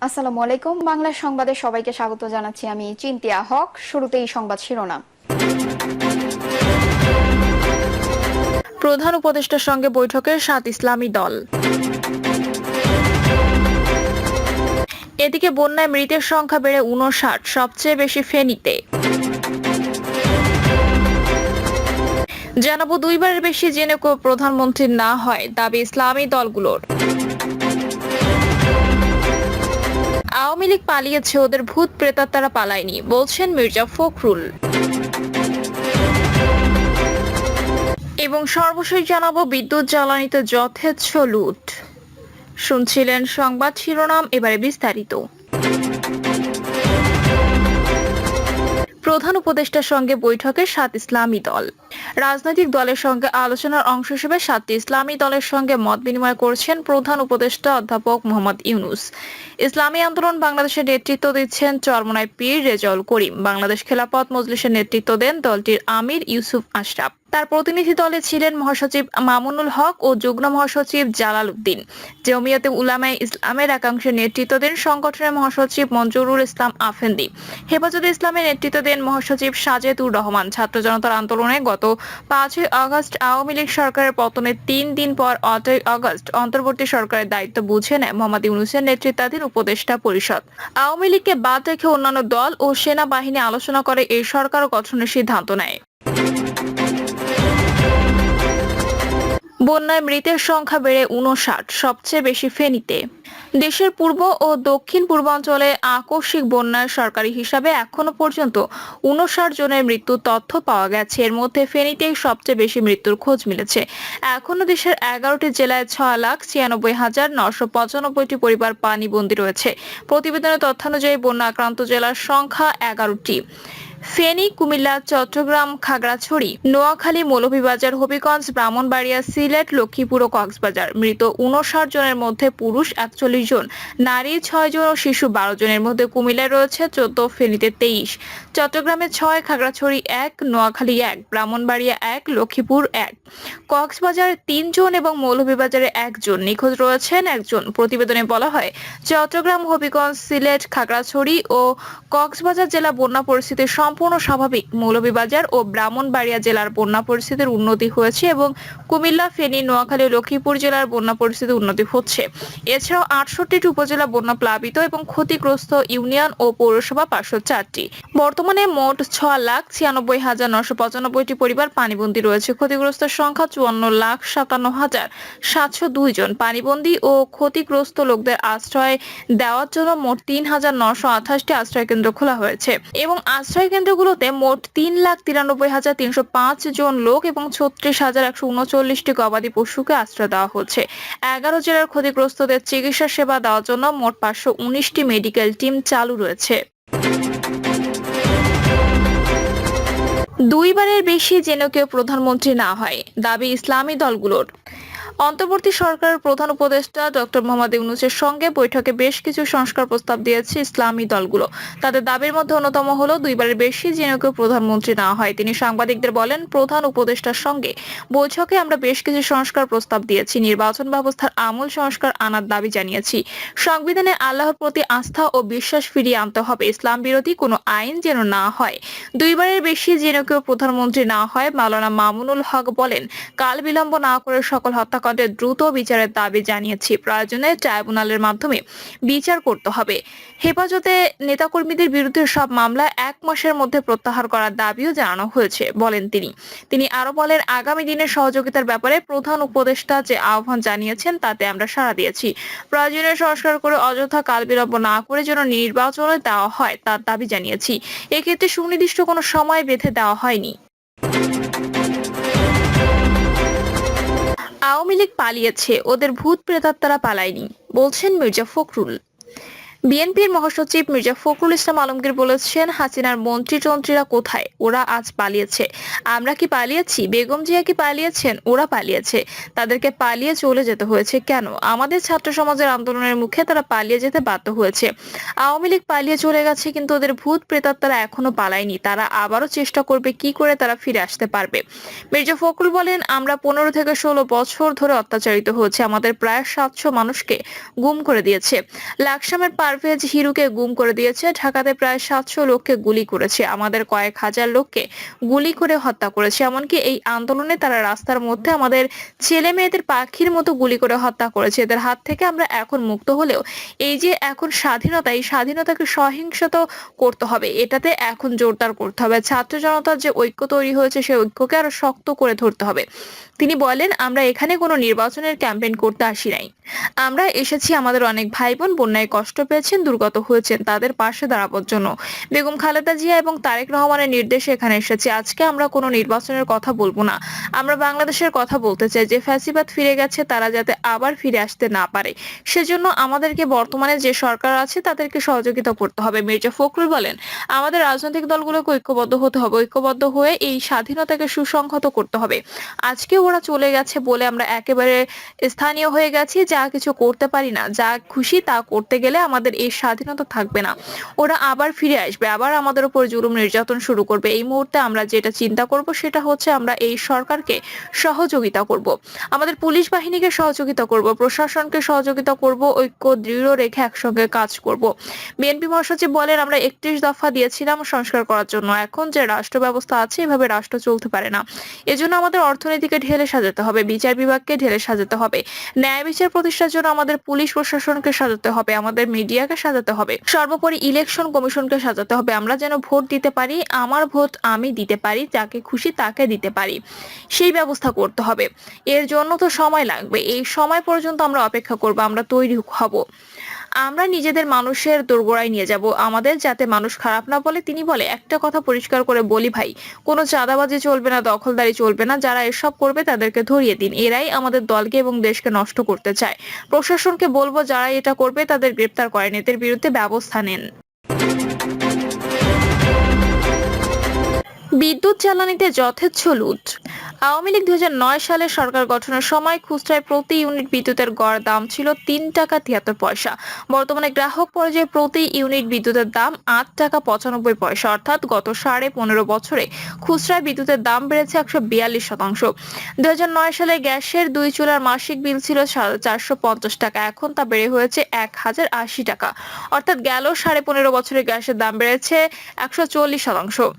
আসসালামু আলাইকুম। বাংলা সংবাদে সবাইকে স্বাগত জানাচ্ছি। আমি চিন্তিয়া হক। শুরুতেই সংবাদ শিরোনাম। প্রধান উপদেষ্টার সঙ্গে বৈঠকে ৭ ইসলামী দল। এদিকে বন্যায় মৃতের সংখ্যা বেড়ে ৫৯, সবচেয়ে বেশি ফেনীতে। জানাবো, দুইবারের বেশি জেনে কেউ প্রধানমন্ত্রী না হয় দাবি ইসলামী দলগুলোর। আওয়ামী লীগ পালিয়েছে, ওদের ভূত প্রেতাত্মারা পালায়নি, বলছেন মির্জা ফখরুল। এবং সর্বশেষ জানাবো, বিদ্যুৎ জ্বালানিতে যথেচ্ছ লুট। শুনছিলেন সংবাদ শিরোনাম, এবারে বিস্তারিত। প্রধান উপদেষ্টার সঙ্গে বৈঠকে ৭ ইসলামী দল। রাজনৈতিক দলের সঙ্গে আলোচনার অংশ হিসেবে ৭টি ইসলামী দলের সঙ্গে মত বিনিময় করছেন প্রধান উপদেষ্টা অধ্যাপক মোহাম্মদ ইউনূস। ইসলামী আন্দোলন বাংলাদেশের নেতৃত্ব দিচ্ছেন চরমোনাই পীর রেজাউল করিম। বাংলাদেশ খেলাফত মজলিসের নেতৃত্ব দেন দলটির আমির ইউসুফ আশরাফ। তার প্রতিনিধি দলে ছিলেন মহাসচিব মামুনুল হক ও যুগ্ম মহাসচিব জালাল উদ্দিন। জমিয়তে উলামায়ে ইসলামের একাংশের নেতৃত্ব দেন সংগঠনের মহাসচিব মঞ্জুরুল ইসলাম আফেন্দি। হেফাজতে ইসলামের নেতৃত্ব দেন মহাসচিব সাজেদুর রহমান। ছাত্র জনতার আন্দোলনে গত ৫ই আগস্ট আওয়ামী লীগ সরকারের পতনের ৩ দিন পর ৮ই আগস্ট অন্তর্বর্তী সরকারের দায়িত্ব বুঝে নেয় মোহাম্মদ ইউনূসের নেতৃত্বাধীন উপদেষ্টা পরিষদ। আওয়ামী লীগকে বাদ রেখে অন্যান্য দল ও সেনাবাহিনী আলোচনা করে এই সরকার গঠনের সিদ্ধান্ত নেয়। বন্যায় মৃতের সংখ্যা বেড়ে ৫৯, সবচেয়ে বেশি ফেনীতে। দেশের পূর্ব ও দক্ষিণ পূর্বাঞ্চলে আকস্মিক বন্যার সরকারি হিসাবে এখনো পর্যন্ত ৫৯ জনের মৃত্যুর তথ্য পাওয়া গেছে। এর মধ্যে ফেনীতেই সবচেয়ে বেশি মৃত্যুর খোঁজ মিলেছে। এখনো দেশের ১১টি জেলায় ৬,৯৬,৯৯৫টি পরিবার পানিবন্দী রয়েছে। প্রতিবেদনের তথ্যানুযায়ী বন্যা আক্রান্ত জেলার সংখ্যা ১১টি। ফেনী, কুমিল্লা, চট্টগ্রাম, খাগড়াছড়ি, নোয়াখালী, মৌলভীবাজার, হবিগঞ্জ, ব্রাহ্মণবাড়িয়া, সিলেট, লক্ষ্মীপুর ও কক্সবাজার। মৃত ৫৯ জনের মধ্যে পুরুষ ৪১ জন, নারী ৬ জন ও শিশু ১২ জনের মধ্যে কুমিল্লায় রয়েছে ১৪, ফেনীতে ২৩, চট্টগ্রামে ৬, খাগড়াছড়ি ১, নোয়াখালী ১, ব্রাহ্মণবাড়িয়া ১, লক্ষ্মীপুর ১, কক্সবাজারে ৩ জন এবং মৌলভীবাজারে ১ জন। নিখোঁজ রয়েছেন ১ জন। প্রতিবেদনে বলা হয়, চট্টগ্রাম, হবিগঞ্জ, সিলেট, খাগড়াছড়ি ও কক্সবাজার জেলা বন্যা পরিস্থিতি সম্পূর্ণ স্বাভাবিক। মৌলভীবাজার ও ব্রাহ্মণবাড়িয়া জেলার বন্যা পরিস্থিতির উন্নতি হয়েছে এবং কুমিল্লা, ফেনী, নোয়াখালী ও লক্ষ্মীপুর জেলার বন্যা পরিস্থিতির উন্নতি হচ্ছে। এছাড়াও ৬৮টি উপজেলা বন্যা প্লাবিত এবং ক্ষতিগ্রস্ত ইউনিয়ন ও পৌরসভা ৫০৪টি। বর্তমানে মোট ৬,৯৬,৯৯৫টি পরিবার পানিবন্দী রয়েছে। ক্ষতিগ্রস্ত সংখ্যা ৫৪,৫৭,৭০২ জন। পানিবন্দী ও ক্ষতিগ্রস্ত লোকদের আশ্রয় দেওয়ার জন্য মোট ৩,৯২৮টি আশ্রয় কেন্দ্র খোলা হয়েছে এবং আশ্রয় কেন্দ্রগুলোতে মোট ৩,৯৩,৩০৫ জন লোক এবং ৩৬,১৩৯টি গবাদি পশুকে আশ্রয় দেওয়া হচ্ছে। ১১ জেলার ক্ষতিগ্রস্তদের চিকিৎসা সেবা দেওয়ার জন্য মোট ৫১৯টি মেডিকেল টিম চালু রয়েছে। দুইবারের বেশি যেন কেউ প্রধানমন্ত্রী না হয় দাবি ইসলামী দলগুলোর। অন্তর্বর্তী সরকারের প্রধান উপদেষ্টা ডক্টর মোহাম্মদ ইউনূসের সঙ্গে বৈঠকে বেশ কিছু সংস্কার প্রস্তাব দিয়েছে ইসলামী দলগুলো। তাদের দাবির মধ্যে অন্যতম হলো দুইবারের বেশি যেন কেউ প্রধানমন্ত্রী না হয়। তিনি সাংবাদিকদের বলেন, প্রধান উপদেষ্টার সঙ্গে বৈঠকে আমরা বেশ কিছু সংস্কার প্রস্তাব দিয়েছি। নির্বাচন ব্যবস্থার আমূল সংস্কার আনার দাবি জানিয়েছি। সংবিধানে আল্লাহর প্রতি আস্থা ও বিশ্বাস ফিরিয়ে আনতে হবে। ইসলাম বিরোধী কোনো আইন যেন না হয়। দুইবারের বেশি যেন কেউ প্রধানমন্ত্রী না হয়। মাওলানা মামুনুল হক বলেন, কাল বিলম্ব না করে সকল হত্যাকাণ্ডের দ্রুত বিচারের দাবি জানিয়েছি। প্রয়োজনে ট্রাইব্যুনালের মাধ্যমে বিচার করতে হবে। হেফাজতে নেতাকর্মীদের বিরুদ্ধে সব মামলা ১ মাসের মধ্যে প্রত্যাহার করার দাবিও জানানো হয়েছে বলেন তিনি আরো বলেন, আগামী দিনের সহযোগিতার ব্যাপারে প্রধান উপদেষ্টা যে আহ্বান জানিয়েছেন তাতে আমরা সাড়া দিয়েছি। প্রয়োজনীয় সংস্কার করে অযথা কাল বিলম্ব না করে যেন নির্বাচনে দেওয়া হয় তার দাবি জানিয়েছি। এক্ষেত্রে সুনির্দিষ্ট কোনো সময় বেঁধে দেওয়া হয়নি। আওয়ামী লীগ পালিয়েছে, ওদের ভূত প্রেতাত্মারা পালায়নি, বলছেন মির্জা ফখরুল। বিএনপির মহাসচিব মির্জা ফখরুল ইসলাম আলমগীর বলেছেন, হাসিনার মন্ত্রী-টন্ত্রীরা কোথায়? ওরা আজ পালিয়েছে। আমরা কি পালিয়েছি? বেগম জিয়া কি পালিয়েছেন? ওরা পালিয়েছে। তাদেরকে পালিয়ে চলে যেতে হয়েছে কেন? আমাদের ছাত্র সমাজের আন্দোলনের মুখে তারা পালিয়ে যেতে বাধ্য হয়েছে। আওয়ামী লীগ পালিয়ে চলে গেছে, কিন্তু ওদের ভূত প্রেতাত্মারা এখনো পালায়নি। তারা আবারও চেষ্টা করবে কি করে তারা ফিরে আসতে পারবে। মির্জা ফখরুল বলেন, আমরা ১৫ থেকে ১৬ বছর ধরে অত্যাচারিত হয়েছে। আমাদের প্রায় ৭০০ মানুষকে গুম করে দিয়েছে। লাকসামের পারভেজ হিরুকে গুম করে দিয়েছে, ঢাকাতে প্রায় 700 লোককে গুলি করেছে, আমাদের কয়েক হাজার লোককে গুলি করে হত্যা করেছে, এমনকি এই আন্দোলনে তারা রাস্তার মধ্যে আমাদের ছেলে মেয়েদের পাখির মতো গুলি করে হত্যা করেছে। এদের হাত থেকে আমরা এখন মুক্ত হলেও এই যে এখন স্বাধীনতা, এই স্বাধীনতাকে সহিংসত করতে হবে, এটাতে এখন জোরদার করতে হবে। ছাত্র জনতার যে ঐক্য তৈরি হয়েছে সেই ঐক্যকে আরো শক্ত করে ধরতে হবে। তিনি বলেন, আমরা এখানে কোনো নির্বাচনের ক্যাম্পেইন করতে আসি নাই, আমরা এসেছি আমাদের অনেক ভাই বোন বন্যায় কষ্ট পেয়েছেন, দুর্গত হয়েছেন, তাদের পাশে দাঁড়াবার জন্য। বেগম খালেদা জিয়া এবং তারেক রহমানের নির্দেশে এখানে এসেছি। আজকে আমরা কোনো নির্বাচনের কথা বলবো না, আমরা বাংলাদেশের কথা বলতে চাই। যে ফ্যাসিবাদ ফিরে গেছে তারা যাতে আবার ফিরে আসতে না পারে, সেজন্য আমাদেরকে বর্তমানে যে সরকার আছে তাদেরকে সহযোগিতা করতে হবে। মির্জা ফখরুল বলেন, আমাদের রাজনৈতিক দলগুলোকে ঐক্যবদ্ধ হতে হবে, ঐক্যবদ্ধ হয়ে এই স্বাধীনতাকে সুসংহত করতে হবে। আজকে ওরা চলে গেছে বলে আমরা একেবারে স্থানীয় হয়ে গেছি, যা কিছু করতে পারি না, যা খুশি তা করতে গেলে আমাদের এই স্বাধীনতা থাকবে না। ওরা আবার ফিরে আসবে, আবার আমাদের উপর জুলুম নির্যাতন শুরু করবে। এই মুহূর্তে আমরা যেটা চিন্তা করব সেটা হচ্ছে আমরা এই সরকারকে সহযোগিতা করব, আমাদের পুলিশ বাহিনীকে সহযোগিতা করব, প্রশাসনকে সহযোগিতা করব, ঐক্য দৃঢ় রেখে একসঙ্গে কাজ করব। বিএনপি মহাসচিব বলেন, আমরা 31 দফা দিয়েছিলাম সংস্কার করার জন্য, এখন যে রাষ্ট্র ব্যবস্থা আছে এভাবে রাষ্ট্র চলতে পারে না। এজন্য আমাদের অর্থনীতিকে ঢেলে সাজাতে হবে, বিচার বিভাগকে ঢেলে সাজাতে হবে, ন্যায় বিচার প্রতিষ্ঠার জন্য আমাদের পুলিশ প্রশাসনকে সাজাতে হবে, আমাদের মিডিয়াকে সাজাতে হবে, সর্বোপরি ইলেকশন কমিশনকে সাজাতে হবে। আমরা যেন ভোট দিতে পারি, আমার ভোট আমি দিতে পারি, যাকে খুশি তাকে দিতে পারি, সেই ব্যবস্থা করতে হবে। এর জন্য তো সময় লাগবে, এই সময় পর্যন্ত আমরা অপেক্ষা করব, আমরা তৈরি হব, আমরা নিজেদের মানুষের দোরগোড়ায় নিয়ে যাব, আমাদের যাতে মানুষ খারাপ না বলে। তিনি বলে, একটা কথা পরিষ্কার করে বলি ভাই, কোনো চাঁদাবাজি চলবে না, দখলদারি চলবে না, যারা এসব করবে তাদেরকে ধরিয়ে দিন, এরাই আমাদের দলকে এবং দেশকে নষ্ট করতে চায়। প্রশাসনকে বলবো যারা এটা করবে তাদের গ্রেপ্তার করেন, এদের বিরুদ্ধে ব্যবস্থা নেন। বিদ্যুৎ জ্বালানিতে যথেচ্ছ লুট। আওয়ামী লীগ 2009 সালে সরকার গঠনের সময় খুচরায় প্রতি ইউনিট বিদ্যুতের গড় দাম ছিল 3 টাকা 73 পয়সা। বর্তমানে গ্রাহক পর্যায়ে প্রতি ইউনিট বিদ্যুতের দাম 8 টাকা 95 পয়সা, অর্থাৎ গত 15.5 বছরে খুচরায় বিদ্যুতের দাম বেড়েছে 142%। 2009 সালে গ্যাসের 2 চুলার মাসিক বিল ছিল 450 টাকা, এখন তা বেড়ে হয়েছে 1080 টাকা, অর্থাৎ গেল 15.5 বছরে গ্যাসের দাম বেড়েছে 140%।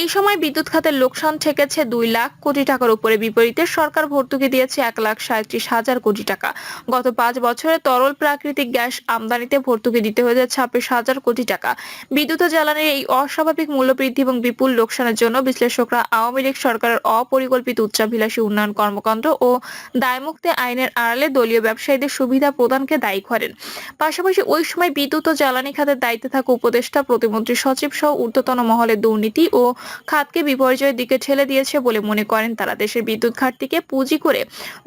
এই সময় বিদ্যুৎ খাতের লোকসান ঠেকেছে 2 লাখ কোটি টাকার উপরে। বিপরীতে সরকার ভর্তুকি দিয়েছে 1,37,000 কোটি টাকা। গত 5 বছরে তরল প্রাকৃতিক গ্যাস আমদানিতে ভর্তুকি দিতে হয়েছে 26,000 কোটি টাকা। বিদ্যুৎ ও জ্বালানির এই অস্বাভাবিক মূল্যবৃদ্ধি এবং বিপুল লোকসানের জন্য বিশ্লেষকরা আওয়ামী লীগ সরকারের অপরিকল্পিত উচ্চাভিলাষী উন্নয়ন কর্মকাণ্ড ও দায়মুক্তি আইনের আড়ালে দলীয় ব্যবসায়ীদের সুবিধা প্রদানকে দায়ী করেন। পাশাপাশি ওই সময় বিদ্যুৎ ও জ্বালানি খাতের দায়িত্বে থাকা উপদেষ্টা, প্রতিমন্ত্রী, সচিব সহ ঊর্ধ্বতন মহলে দুর্নীতি ও খাতকে বিপর্যয়ের দিকে ঠেলে দিয়েছে বলে মনে করেন তারা। দেশের বিদ্যুৎ ঘাটতিকে পুঁজি করে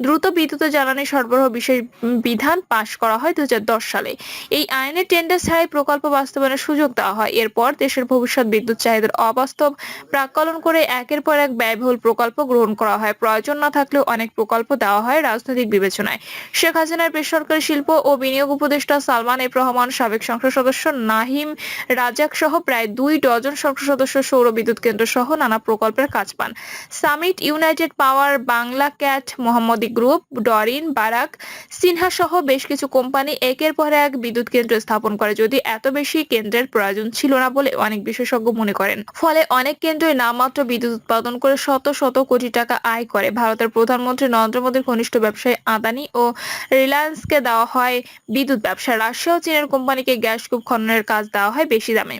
দ্রুত বিদ্যুৎ ও জ্বালানি সরবরাহ বিশেষ বিধান পাশ করা হয় 2010 সালে। এই আইনে টেন্ডার ছাড়াই প্রকল্প বাস্তবায়নের সুযোগ দেওয়া হয়। এরপর দেশের ভবিষ্যৎ বিদ্যুৎ চাহিদার অবাস্তব প্রাক্কলন করে একের পর এক ব্যয়বহুল প্রকল্প গ্রহণ করা হয়। প্রয়োজন না থাকলেও অনেক প্রকল্প দেওয়া হয় রাজনৈতিক বিবেচনায়। শেখ হাসিনার বেসরকারি শিল্প ও বিনিয়োগ উপদেষ্টা সালমান এফ রহমান, সাবেক সংসদ সদস্য নাহিম রাজাক সহ প্রায় 2 ডজন সংসদ সদস্য সৌর বিদ্যুৎ কেন্দ্র সহ নানা প্রকল্পের কাজ পান। সামিট, ইউনাইটেড পাওয়ার, বাংলা ক্যাট, মোহাম্মদী গ্রুপ, ডরিন, বারাক, সিনহা সহ বেশ কিছু কোম্পানি একের পর এক বিদ্যুৎ কেন্দ্র স্থাপন করে। যদি এত বেশি কেন্দ্রের প্রয়োজন ছিল না বলে অনেক বিশেষজ্ঞ মনে করেন। ফলে অনেক কেন্দ্রই নামমাত্র বিদ্যুৎ উৎপাদন করে শত শত কোটি টাকা আয় করে। ভারতের প্রধানমন্ত্রী নরেন্দ্র মোদীর ঘনিষ্ঠ ব্যবসায়ী আদানি ও রিলায়েন্সকে দেওয়া হয় বিদ্যুৎ ব্যবসা। রাশিয়া ও চীনের কোম্পানিকে গ্যাস কূপ খননের কাজ দেওয়া হয় বেশি দামে।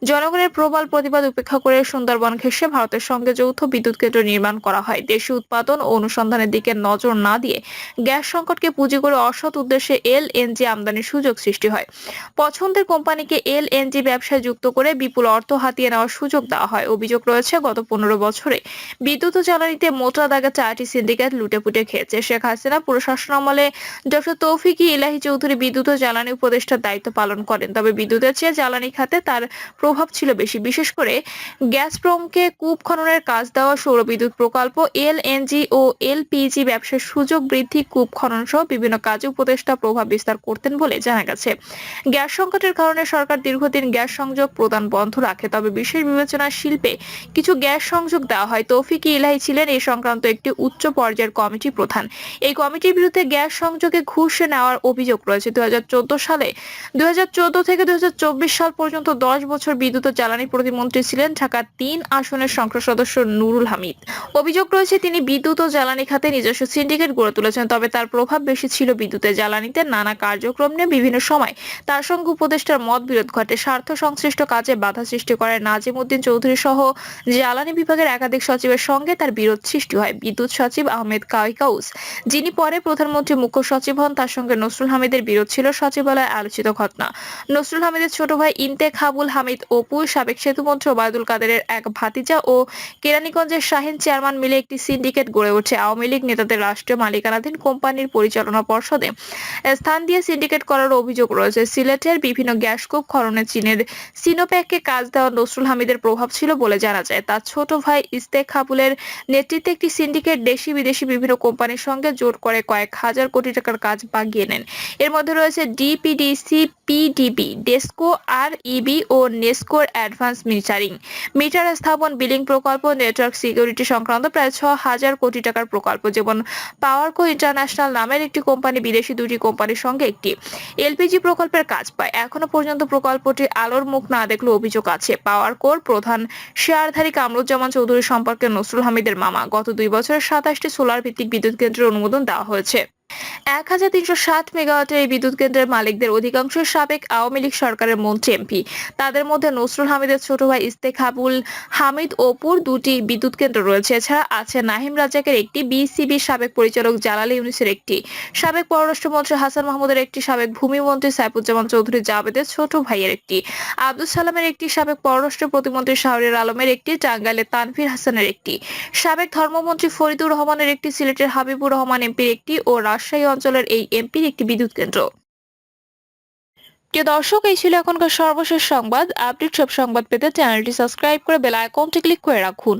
জনগণের প্রবল প্রতিবাদ উপেক্ষা করে সুন্দরবন ঘেঁষে ভারতের সঙ্গে যৌথ বিদ্যুৎ কেন্দ্র নির্মাণ করা হয়। দেশীয় উৎপাদন ও অনুসন্ধানের দিকে নজর না দিয়ে গ্যাস সংকটকে পুঁজি করে অসৎ উদ্দেশ্যে এলএনজি আমদানির সুযোগ সৃষ্টি হয়। পছন্দের কোম্পানিকে এলএনজি ব্যবসায় যুক্ত করে বিপুল অর্থ হাতিয়ে নেওয়ার সুযোগ দেওয়া হয়। অভিযোগ রয়েছে, গত 15 বছরে বিদ্যুৎ ও জ্বালানিতে মোটা দাগে 4টি সিন্ডিকেট লুটেপুটে খেয়েছে। শেখ হাসিনা প্রশাসন আমলে ডক্টর তৌফিক-ই ইলাহি চৌধুরী বিদ্যুৎ ও জ্বালানি উপদেষ্টার দায়িত্ব পালন করেন। তবে বিদ্যুতের চেয়ে জ্বালানি খাতে তার প্রভাব ছিল বেশি। বিশেষ করে গ্যাসপ্রমকে কূপ খননের কাজ দেওয়া, সৌর বিদ্যুৎ প্রকল্প, এলএনজি ও এলপিজি ব্যবসার সুযোগ বৃদ্ধি, কূপ খনন সহ বিভিন্ন কাজে উপদেষ্টা প্রভাব বিস্তার করতেন বলে জানা গেছে। গ্যাস সংকটের কারণে সরকার দীর্ঘদিন গ্যাস সংযোগ প্রদান বন্ধ রাখে, তবে বিশেষ বিবেচনায় শিল্পে কিছু গ্যাস সংযোগ দেওয়া হয়। তৌফিক ইলাহি ছিলেন এই সংক্রান্ত একটি উচ্চ পর্যায়ের কমিটি প্রধান। এই কমিটির বিরুদ্ধে গ্যাস সংযোগে ঘুষ নেওয়ার অভিযোগ রয়েছে। 2014 থেকে 2024 সাল পর্যন্ত 10 বছর বিদ্যুৎ ও জ্বালানি প্রতিমন্ত্রী ছিলেন ঢাকা 3 আসনের সংসদ সদস্য নুরুল হামিদ। অভিযোগ রয়েছে তিনি বিদ্যুৎ ও জ্বালানি খাতে নিজস্ব সিন্ডিকেট গড়ে তুলেছেন, তবে তার প্রভাব বেশি ছিল বিদ্যুতে জ্বালানিতে। নানা কার্যক্রম নিয়ে বিভিন্ন সময় তার সঙ্গে উপদেষ্টার মত বিরোধ ঘটে। স্বার্থ সংশ্লিষ্ট কাজে বাধা সৃষ্টি করে নাজিম উদ্দিন চৌধুরী সহ জ্বালানি বিভাগের একাধিক সচিবের সঙ্গে তার বিরোধ সৃষ্টি হয়। বিদ্যুৎ সচিব আহমেদ কাউস, যিনি পরে প্রধানমন্ত্রী মুখ্য সচিব হন, তার সঙ্গে নসরুল হামিদের বিরোধ ছিল সচিবালয়ে আলোচিত ঘটনা। নসরুল হামিদের ছোট ভাই ইন্তেখাবুল হামিদ অপু, সাবেক সেতুমন্ত্রী ওবায়দুল কাদেরের এক ভাতিজা ও কেরানীগঞ্জের শাহিন চেয়ারম্যান মিলে একটি সিন্ডিকেট গড়ে ওঠে। আওয়ামী লীগ নেতাদের রাষ্ট্রীয় মালিকানাধীন কোম্পানির পরিচালনা পর্ষদে স্থান দিয়ে সিন্ডিকেট করার অভিযোগ রয়েছে। সিলেটের বিভিন্ন গ্যাসকূপ খননে চীনের সিনোপ্যাককে কাজ দেওয়া নসরুল হামিদের প্রভাব ছিল বলে জানা যায়। তার ছোট ভাই ইস্তেখাবুলের নেতৃত্বে একটি সিন্ডিকেট দেশি বিদেশি বিভিন্ন কোম্পানির সঙ্গে জোট করে কয়েক হাজার কোটি টাকার কাজ বাগিয়ে নেন। এর মধ্যে রয়েছে ডিপিডিসি, পিডিবি, ডেসকো, আরইবি ও নেসকোর অ্যাডভান্স মিটার স্থাপন, বিলিং প্রকল্প, নেটওয়ার্ক সিকিউরিটি সংক্রান্ত প্রায় 6,000 কোটি টাকার প্রকল্প। যেমন পাওয়ারকো ইন্টারন্যাশনাল নামের একটি কোম্পানি বিদেশি দুটি কোম্পানির সঙ্গে একটি এলপিজি প্রকল্পের কাজ পায়। এখনো পর্যন্ত প্রকল্পটি আলোর মুখ না দেখলেও অভিযোগ আছে। পাওয়ারকোর প্রধান শেয়ারধারী কামরুজ্জামান চৌধুরী সম্পর্কে নসরুল হামিদের মামা। গত 2 বছরে 27টি সোলার ভিত্তিক বিদ্যুৎ কেন্দ্রের অনুমোদন দেওয়া হয়েছে। 1360 মেগাওয়াটের এই বিদ্যুৎ কেন্দ্রের মালিকদের অধিকাংশ সাবেক আওয়ামী লীগ সরকারের মন্ত্রী, এমপি। তাদের মধ্যে নসরুল হামিদের ছোট ভাই ইস্তেখাবুল হামিদ অপুর 2টি বিদ্যুৎ কেন্দ্র রয়েছে। এছাড়া আছে নাহিম রাজ্জাকের একটি, বিসিবি সাবেক পরিচালক জালালি ইউনুসের একটি, সাবেক পররাষ্ট্রমন্ত্রী হাসান মাহমুদের একটি, সাবেক ভূমিমন্ত্রী সাইফুজ্জামান চৌধুরী জাবেদের ছোট ভাইয়ের একটি, আব্দুল সালামের একটি, সাবেক পররাষ্ট্র প্রতিমন্ত্রী শাহরিয়ার আলমের একটি, টাঙ্গাইলের তানভীর হাসানের একটি, সাবেক ধর্মমন্ত্রী ফরিদুর রহমানের একটি, সিলেটের হাবিবুর রহমান এমপির একটি ও রাজশাহী অঞ্চলের এই এমপির একটি বিদ্যুৎ কেন্দ্র। প্রিয় দর্শক, এই ছিল এখনকার সর্বশেষ সংবাদ। আপডেট সব সংবাদ পেতে চ্যানেলটি সাবস্ক্রাইব করে বেল আইকনটি ক্লিক করে রাখুন।